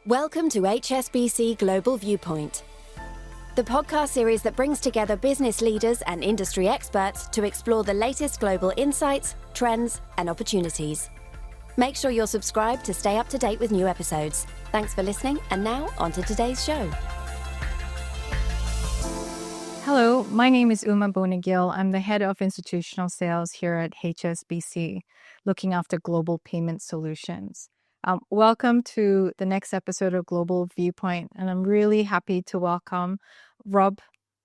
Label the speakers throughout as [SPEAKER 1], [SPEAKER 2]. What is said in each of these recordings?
[SPEAKER 1] Welcome to HSBC Global Viewpoint, the podcast series that brings together business leaders and industry experts to explore the latest global insights, trends, and opportunities. Make sure you're subscribed to stay up to date with new episodes. Thanks for listening, and now on to today's show.
[SPEAKER 2] Hello, my name is Bohne-Gill. I'm the head of institutional sales here at HSBC, looking after global payment solutions. Welcome to the next episode of Global Viewpoint, and I'm really happy to welcome Rob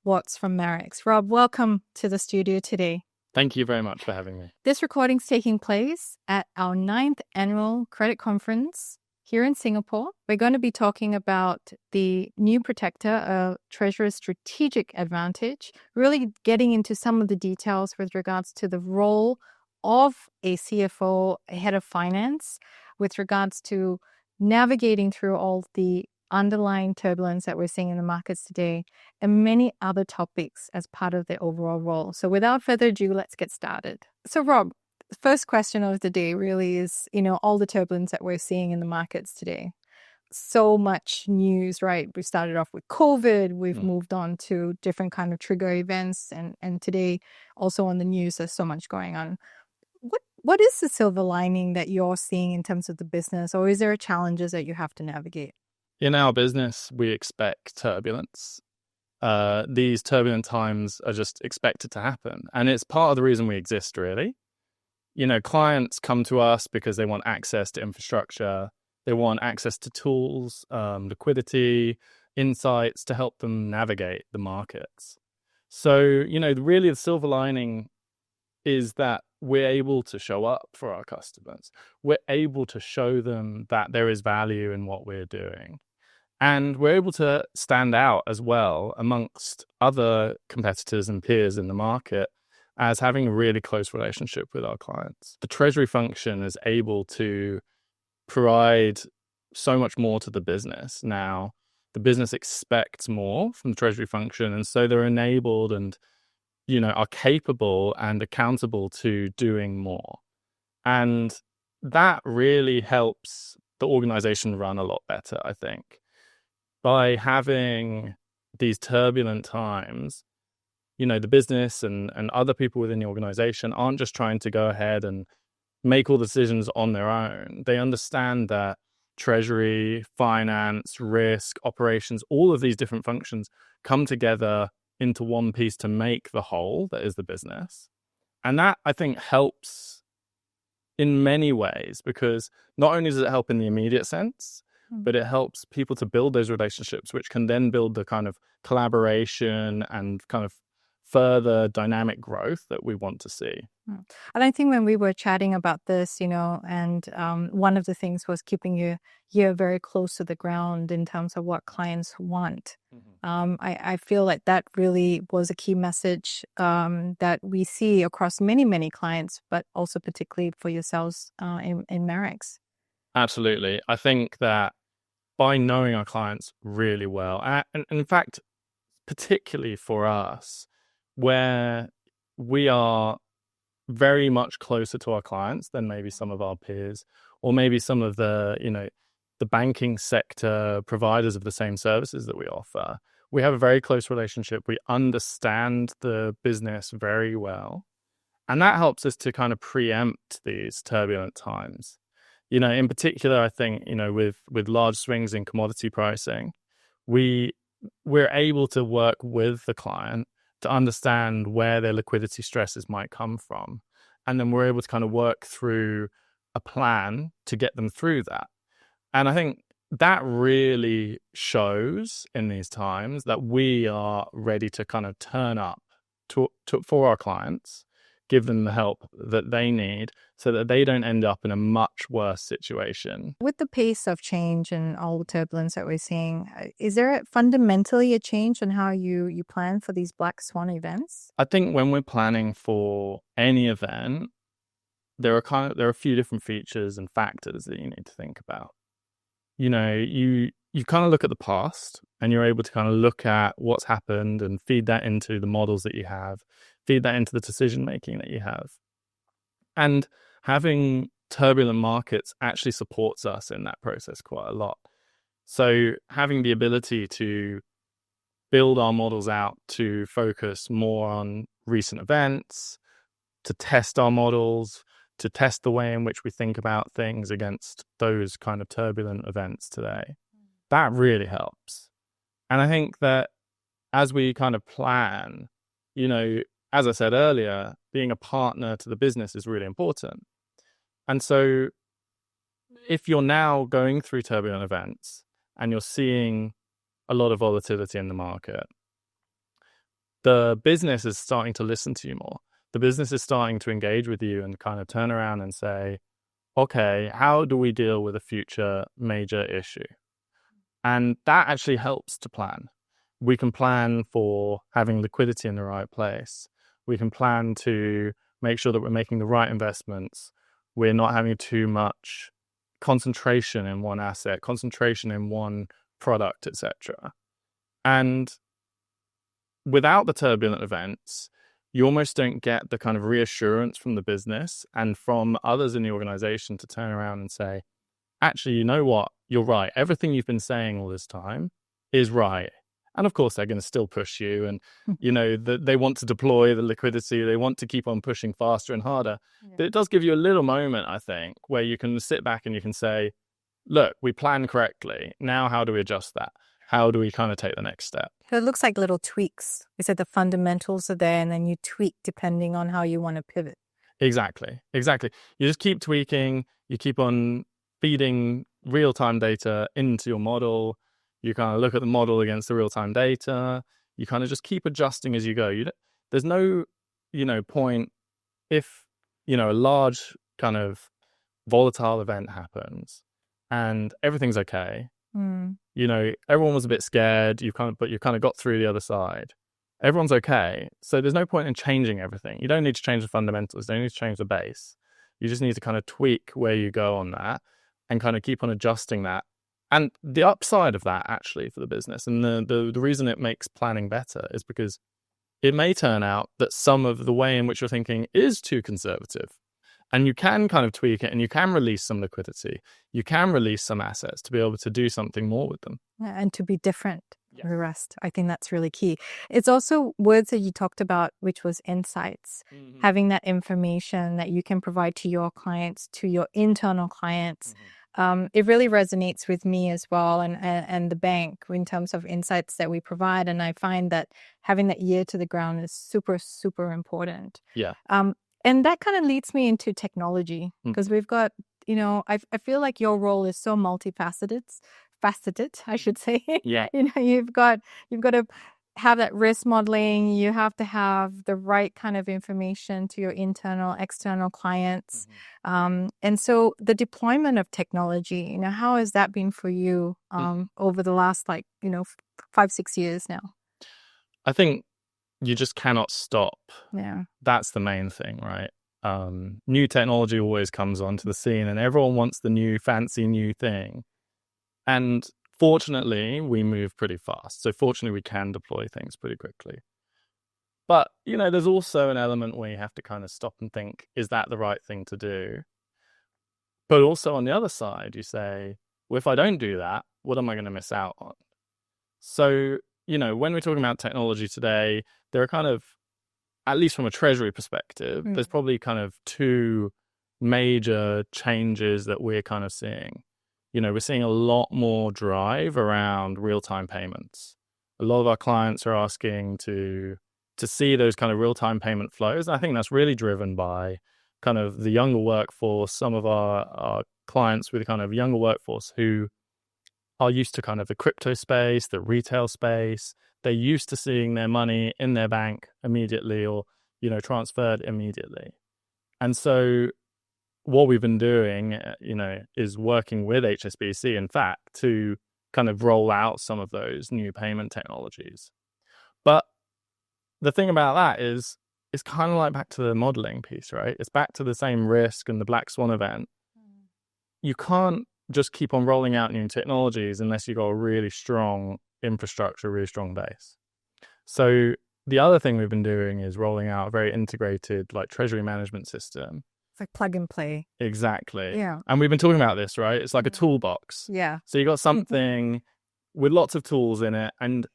[SPEAKER 2] Watts from Marex. Rob, welcome to the studio today.
[SPEAKER 3] Thank you very much for having me.
[SPEAKER 2] This recording's taking place at our 9th annual credit conference here in Singapore. We're going to be talking about the new protector, Treasury's strategic advantage, really getting into some of the details with regards to the role of a CFO, a head of finance, with regards to navigating through all the underlying turbulence that we're seeing in the markets today, and many other topics as part of the overall role. So without further ado, let's get started. So Rob, the first question of the day really is, all the turbulence that we're seeing in the markets today. So much news, right? We started off with COVID, we've moved on to different kind of trigger events, and today also on the news, there's so much going on. What is the silver lining that you're seeing in terms of the business, or is there challenges that you have to navigate?
[SPEAKER 3] In our business, we expect turbulence. These turbulent times are just expected to happen. And it's part of the reason we exist, really. Clients come to us because they want access to infrastructure. They want access to tools, liquidity, insights to help them navigate the markets. So, really the silver lining is that we're able to show up for our customers. We're able to show them that there is value in what we're doing. And we're able to stand out as well amongst other competitors and peers in the market as having a really close relationship with our clients. The treasury function is able to provide so much more to the business. Now, the business expects more from the treasury function, and so they're enabled and are capable and accountable to doing more. And that really helps the organization run a lot better, I think. By having these turbulent times, the business and other people within the organization aren't just trying to go ahead and make all the decisions on their own. They understand that treasury, finance, risk, operations, all of these different functions come together into one piece to make the whole that is the business. And that, I think, helps in many ways, because not only does it help in the immediate sense, but it helps people to build those relationships, which can then build the kind of collaboration and kind of further dynamic growth that we want to see.
[SPEAKER 2] And I think when we were chatting about this, and one of the things was keeping your ear very close to the ground in terms of what clients want. I feel like that really was a key message that we see across many, many clients, but also particularly for yourselves in Marex.
[SPEAKER 3] Absolutely. I think that by knowing our clients really well, and in fact, particularly for us, where we are very much closer to our clients than maybe some of our peers, or maybe some of the, the banking sector providers of the same services that we offer. We have a very close relationship. We understand the business very well. And that helps us to kind of preempt these turbulent times. In particular, I think, with large swings in commodity pricing, we're able to work with the client to understand where their liquidity stresses might come from. And then we're able to kind of work through a plan to get them through that. And I think that really shows in these times that we are ready to kind of turn up for our clients, give them the help that they need so that they don't end up in a much worse situation.
[SPEAKER 2] With the pace of change and all the turbulence that we're seeing, is there fundamentally a change in how you plan for these black swan events?
[SPEAKER 3] I think when we're planning for any event, there are a few different features and factors that you need to think about. You kind of look at the past, and you're able to kind of look at what's happened and feed that into the models that you have, feed that into the decision making that you have. And having turbulent markets actually supports us in that process quite a lot. So having the ability to build our models out to focus more on recent events, to test our models, to test the way in which we think about things against those kind of turbulent events today, that really helps. And I think that as we kind of plan, as I said earlier, being a partner to the business is really important. And so if you're now going through turbulent events and you're seeing a lot of volatility in the market, the business is starting to listen to you more. The business is starting to engage with you and kind of turn around and say, okay, how do we deal with a future major issue? And that actually helps to plan. We can plan for having liquidity in the right place. We can plan to make sure that we're making the right investments. We're not having too much concentration in one asset, concentration in one product, etc. And without the turbulent events, you almost don't get the kind of reassurance from the business and from others in the organization to turn around and say, actually, you know what? You're right. Everything you've been saying all this time is right. And of course, they're going to still push you. And, they want to deploy the liquidity. They want to keep on pushing faster and harder. Yeah. But it does give you a little moment, I think, where you can sit back and you can say, look, we planned correctly. Now, how do we adjust that? How do we kind of take the next step?
[SPEAKER 2] So it looks like little tweaks. You said the fundamentals are there and then you tweak depending on how you want to pivot.
[SPEAKER 3] Exactly. You just keep tweaking. You keep on feeding real-time data into your model. You kind of look at the model against the real-time data. You kind of just keep adjusting as you go. There's no, point if, a large kind of volatile event happens and everything's okay. Everyone was a bit scared. But you kind of got through the other side. Everyone's okay. So there's no point in changing everything. You don't need to change the fundamentals. You don't need to change the base. You just need to kind of tweak where you go on that and kind of keep on adjusting that. And the upside of that actually for the business and the reason it makes planning better is because it may turn out that some of the way in which you're thinking is too conservative. And you can kind of tweak it and you can release some liquidity. You can release some assets to be able to do something more with them.
[SPEAKER 2] And to be different from the rest. I think that's really key. It's also words that you talked about, which was insights. Mm-hmm. Having that information that you can provide to your clients, to your internal clients. Mm-hmm. It really resonates with me as well and the bank in terms of insights that we provide. And I find that having that ear to the ground is super, super important.
[SPEAKER 3] Yeah.
[SPEAKER 2] And that kind of leads me into technology because we've got, I feel like your role is so faceted, I should say.
[SPEAKER 3] Yeah.
[SPEAKER 2] You've got to have that risk modeling. You have to have the right kind of information to your internal, external clients. Mm-hmm. And so the deployment of technology, how has that been for you over the last 5-6 years now?
[SPEAKER 3] I think you just cannot stop.
[SPEAKER 2] Yeah.
[SPEAKER 3] That's the main thing, right? New technology always comes onto the scene and everyone wants the new fancy new thing. And fortunately, we move pretty fast. So fortunately, we can deploy things pretty quickly. But, there's also an element where you have to kind of stop and think, is that the right thing to do? But also on the other side, you say, well, if I don't do that, what am I going to miss out on? So, when we're talking about technology today, there are kind of, at least from a treasury perspective, there's probably kind of two major changes that we're kind of seeing. We're seeing a lot more drive around real-time payments. A lot of our clients are asking to see those kind of real-time payment flows. And I think that's really driven by kind of the younger workforce, some of our clients with a kind of younger workforce who are used to kind of the crypto space, the retail space. They're used to seeing their money in their bank immediately or, transferred immediately. And so what we've been doing, is working with HSBC, in fact, to kind of roll out some of those new payment technologies. But the thing about that is it's kind of like back to the modeling piece, right? It's back to the same risk and the black swan event. You can't just keep on rolling out new technologies unless you've got a really strong infrastructure, really strong base. So the other thing we've been doing is rolling out a very integrated treasury management system
[SPEAKER 2] It's like plug and play.
[SPEAKER 3] Exactly.
[SPEAKER 2] Yeah.
[SPEAKER 3] And we've been talking about this, right? It's like a toolbox.
[SPEAKER 2] Yeah.
[SPEAKER 3] So you got something with lots of tools in it. And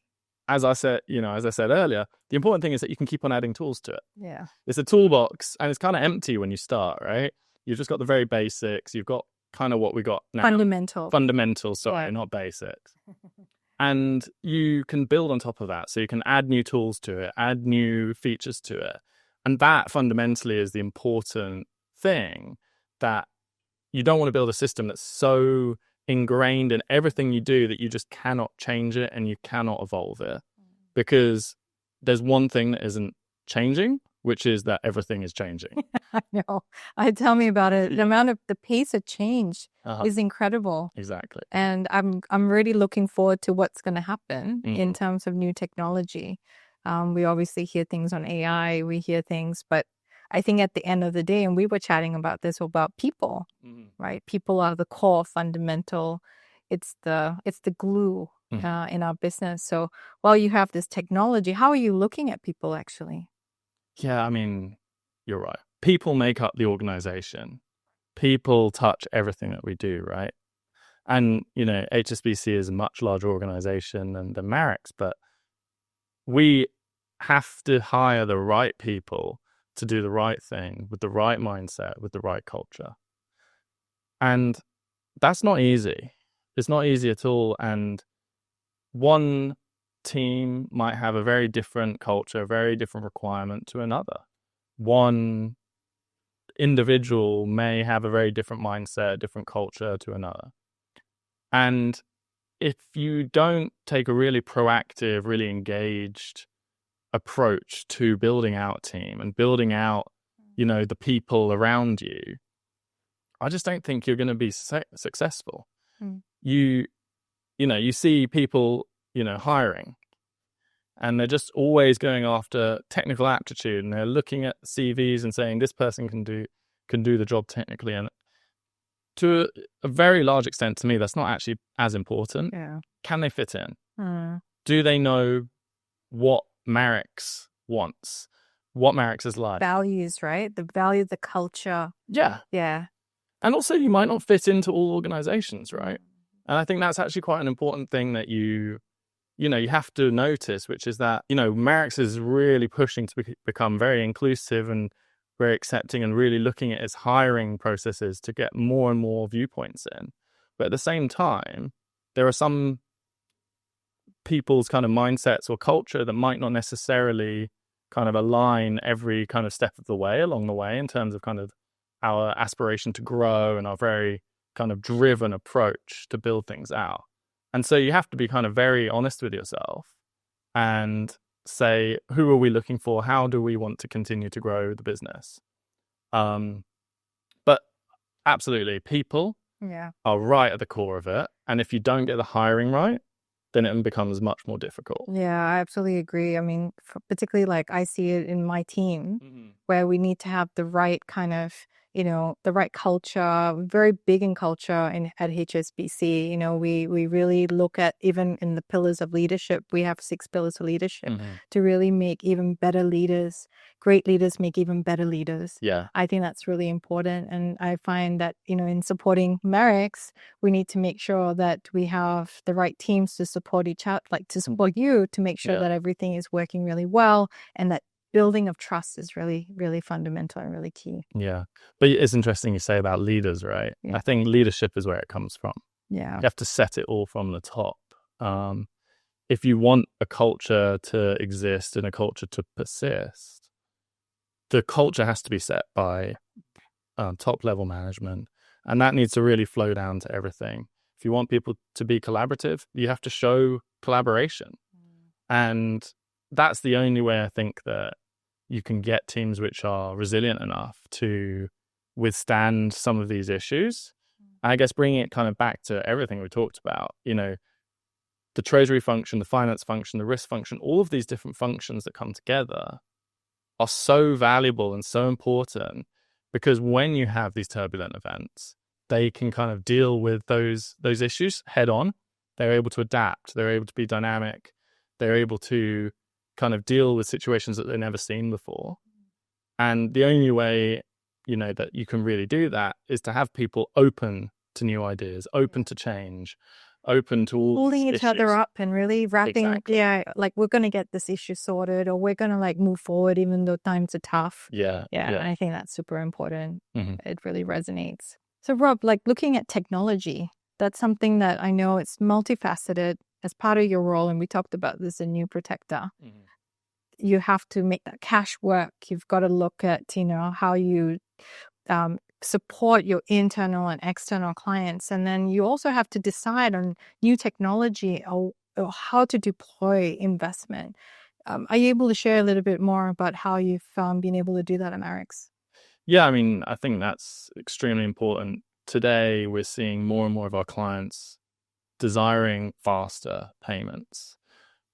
[SPEAKER 3] as I said earlier, the important thing is that you can keep on adding tools to it.
[SPEAKER 2] Yeah.
[SPEAKER 3] It's a toolbox and it's kind of empty when you start, right? You've just got the very basics. You've got kind of what we got now. Fundamentals, sorry,
[SPEAKER 2] Yeah.
[SPEAKER 3] not basics. And you can build on top of that. So you can add new tools to it, add new features to it. And that fundamentally is the important thing, that you don't want to build a system that's so ingrained in everything you do that you just cannot change it and you cannot evolve it. Because there's one thing that isn't changing, which is that everything is changing.
[SPEAKER 2] I know. Tell me about it. The pace of change is incredible.
[SPEAKER 3] Exactly.
[SPEAKER 2] And I'm really looking forward to what's going to happen in terms of new technology. We obviously hear things on AI, we hear things, but I think at the end of the day, and we were chatting about this, about people, right? People are the core fundamental. It's the glue in our business. So while you have this technology, how are you looking at people actually?
[SPEAKER 3] Yeah, I mean, you're right. People make up the organization. People touch everything that we do, right? And, HSBC is a much larger organization than Marex, but we have to hire the right people to do the right thing with the right mindset, with the right culture. And that's not easy. It's not easy at all. And one team might have a very different culture, a very different requirement to another. One individual may have a very different mindset, different culture to another. And if you don't take a really proactive, really engaged approach to building out a team and building out, the people around you, I just don't think you're going to be successful. You see people, hiring, and they're just always going after technical aptitude, and they're looking at CVs and saying this person can do the job technically. And to a very large extent, to me, that's not actually as important.
[SPEAKER 2] Yeah.
[SPEAKER 3] Can they fit in? Do they know what Marex wants? What Marex is like?
[SPEAKER 2] Values, right? The value, the culture.
[SPEAKER 3] Yeah.
[SPEAKER 2] Yeah.
[SPEAKER 3] And also, you might not fit into all organizations, right? And I think that's actually quite an important thing that you have to notice, which is that, Marex is really pushing to become very inclusive and very accepting, and really looking at its hiring processes to get more and more viewpoints in. But at the same time, there are some people's kind of mindsets or culture that might not necessarily kind of align every kind of step of the way along the way, in terms of kind of our aspiration to grow and our very kind of driven approach to build things out. And so you have to be kind of very honest with yourself and say, who are we looking for? How do we want to continue to grow the business? But absolutely, people are right at the core of it. And if you don't get the hiring right, then it becomes much more difficult.
[SPEAKER 2] Yeah, I absolutely agree. I mean, particularly like I see it in my team, where we need to have the right kind of, the right culture, very big in culture at HSBC. We really look at, even in the pillars of leadership, we have 6 pillars of leadership to really make even better leaders. Great leaders make even better leaders.
[SPEAKER 3] Yeah.
[SPEAKER 2] I think that's really important. And I find that, in supporting Marex, we need to make sure that we have the right teams to support each other, like to support you, to make sure that everything is working really well, and that building of trust is really, really fundamental and really key.
[SPEAKER 3] Yeah. But it's interesting you say about leaders, right?
[SPEAKER 2] Yeah.
[SPEAKER 3] I think leadership is where it comes from.
[SPEAKER 2] Yeah.
[SPEAKER 3] You have to set it all from the top. If you want a culture to exist and a culture to persist, the culture has to be set by top level management. And that needs to really flow down to everything. If you want people to be collaborative, you have to show collaboration. And that's the only way I think that you can get teams which are resilient enough to withstand some of these issues. I guess bringing it kind of back to everything we talked about, the treasury function, the finance function, the risk function, all of these different functions that come together are so valuable and so important, because when you have these turbulent events, they can kind of deal with those issues head on. They're able to adapt. They're able to be dynamic. They're able to kind of deal with situations that they've never seen before. And the only way, that you can really do that is to have people open to new ideas, open to change, open to all
[SPEAKER 2] pulling each other
[SPEAKER 3] issues.
[SPEAKER 2] up and really wrapping,
[SPEAKER 3] Exactly.
[SPEAKER 2] like we're going to get this issue sorted, or we're going to like move forward even though times are tough.
[SPEAKER 3] Yeah.
[SPEAKER 2] And I think that's super important.
[SPEAKER 3] Mm-hmm.
[SPEAKER 2] It really resonates. So Rob, like looking at technology, that's something that I know it's multifaceted as part of your role. And we talked about this in New Protector.
[SPEAKER 3] Mm-hmm.
[SPEAKER 2] You have to make that cash work. You've got to look at, how you support your internal and external clients. And then you also have to decide on new technology or how to deploy investment. Are you able to share a little bit more about how you've been able to do that at Marex?
[SPEAKER 3] Yeah, I mean, I think that's extremely important. Today, we're seeing more and more of our clients desiring faster payments.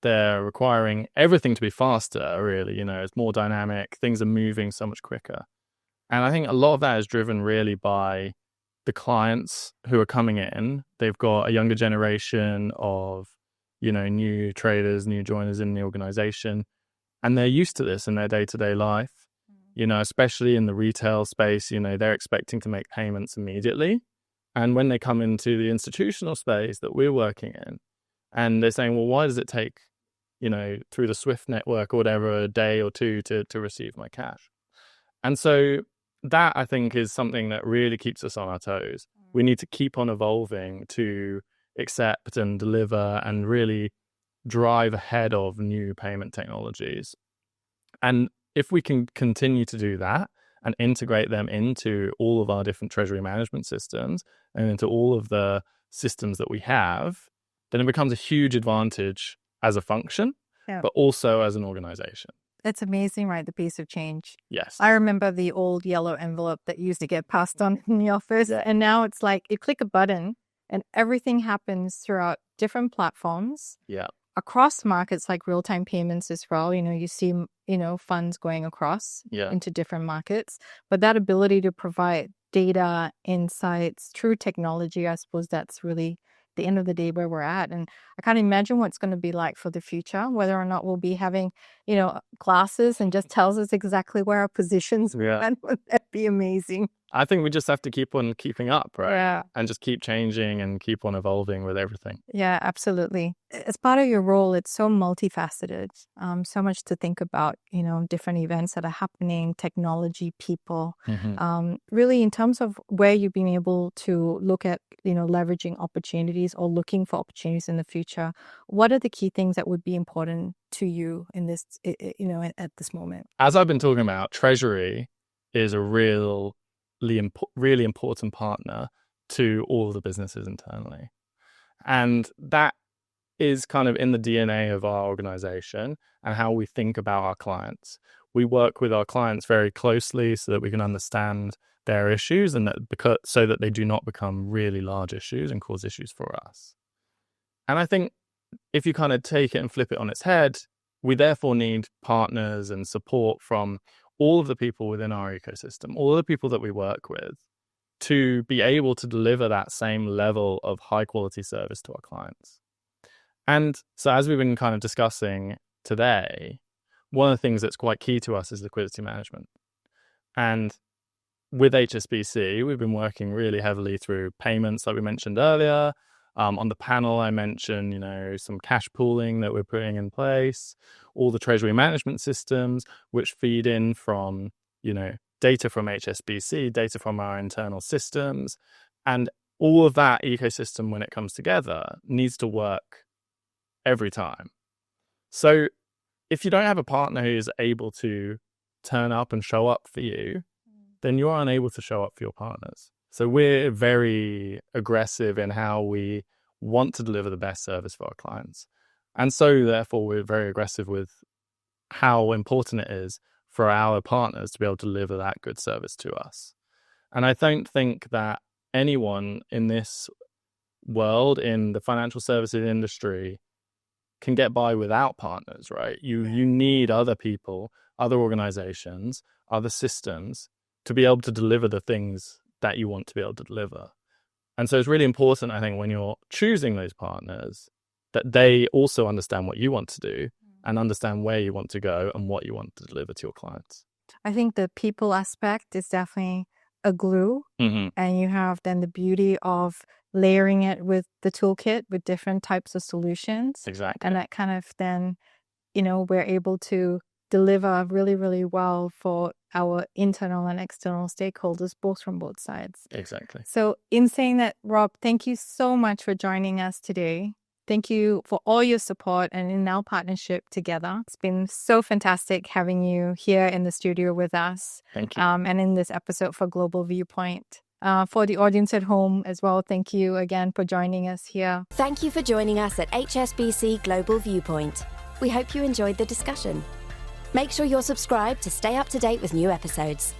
[SPEAKER 3] They're requiring everything to be faster, really. It's more dynamic. Things are moving so much quicker. And I think a lot of that is driven really by the clients who are coming in. They've got a younger generation of, new traders, new joiners in the organization, and they're used to this in their day-to-day life. Especially in the retail space, they're expecting to make payments immediately. And when they come into the institutional space that we're working in, and they're saying, well, why does it take, through the Swift network or whatever, a day or two to receive my cash? And so that, I think, is something that really keeps us on our toes. We need to keep on evolving to accept and deliver and really drive ahead of new payment technologies. And if we can continue to do that and integrate them into all of our different treasury management systems and into all of the systems that we have, then it becomes a huge advantage as a function, but also as an organization.
[SPEAKER 2] It's amazing, right? The pace of change.
[SPEAKER 3] Yes.
[SPEAKER 2] I remember the old yellow envelope that used to get passed on in the office. And now it's like you click a button and everything happens throughout different platforms.
[SPEAKER 3] Yeah.
[SPEAKER 2] Across markets like real-time payments as well. You see, funds going across into different markets. But that ability to provide data, insights, true technology, I suppose that's really the end of the day where we're at. And I can't imagine what it's going to be like for the future, whether or not we'll be having, glasses and just tells us exactly where our positions are. And would that be amazing?
[SPEAKER 3] I think we just have to keep on keeping up, right?
[SPEAKER 2] Yeah.
[SPEAKER 3] And just keep changing and keep on evolving with everything.
[SPEAKER 2] Yeah, absolutely. As part of your role, it's so multifaceted, so much to think about, different events that are happening, technology, people.
[SPEAKER 3] Mm-hmm.
[SPEAKER 2] Really, in terms of where you've been able to look at, leveraging opportunities or looking for opportunities in the future, what are the key things that would be important to you in this, at this moment?
[SPEAKER 3] As I've been talking about, treasury is a really important partner to all of the businesses internally. And that is kind of in the DNA of our organization and how we think about our clients. We work with our clients very closely so that we can understand their issues and so that they do not become really large issues and cause issues for us. And I think if you kind of take it and flip it on its head, we therefore need partners and support from all of the people within our ecosystem, all of the people that we work with, to be able to deliver that same level of high quality service to our clients. And so as we've been kind of discussing today, one of the things that's quite key to us is liquidity management. And with HSBC, we've been working really heavily through payments, like we mentioned earlier. On the panel, I mentioned, some cash pooling that we're putting in place, all the treasury management systems, which feed in from, data from HSBC, data from our internal systems. And all of that ecosystem, when it comes together, needs to work every time. So if you don't have a partner who's able to turn up and show up for you, then you're unable to show up for your partners. So we're very aggressive in how we want to deliver the best service for our clients. And so therefore, we're very aggressive with how important it is for our partners to be able to deliver that good service to us. And I don't think that anyone in this world, in the financial services industry, can get by without partners, right? You need other people, other organizations, other systems to be able to deliver the things that you want to be able to deliver. And so it's really important, I think, when you're choosing those partners, that they also understand what you want to do and understand where you want to go and what you want to deliver to your clients.
[SPEAKER 2] I think the people aspect is definitely a glue,
[SPEAKER 3] Hmm.
[SPEAKER 2] and you have then the beauty of layering it with the toolkit with different types of solutions.
[SPEAKER 3] Exactly.
[SPEAKER 2] And that kind of then, we're able to deliver really, really well for our internal and external stakeholders, both from both sides.
[SPEAKER 3] Exactly.
[SPEAKER 2] So in saying that, Rob, thank you so much for joining us today. Thank you for all your support and in our partnership together. It's been so fantastic having you here in the studio with us.
[SPEAKER 3] Thank you.
[SPEAKER 2] And in this episode for Global Viewpoint. For the audience at home as well, thank you again for joining us here.
[SPEAKER 1] Thank you for joining us at HSBC Global Viewpoint. We hope you enjoyed the discussion. Make sure you're subscribed to stay up to date with new episodes.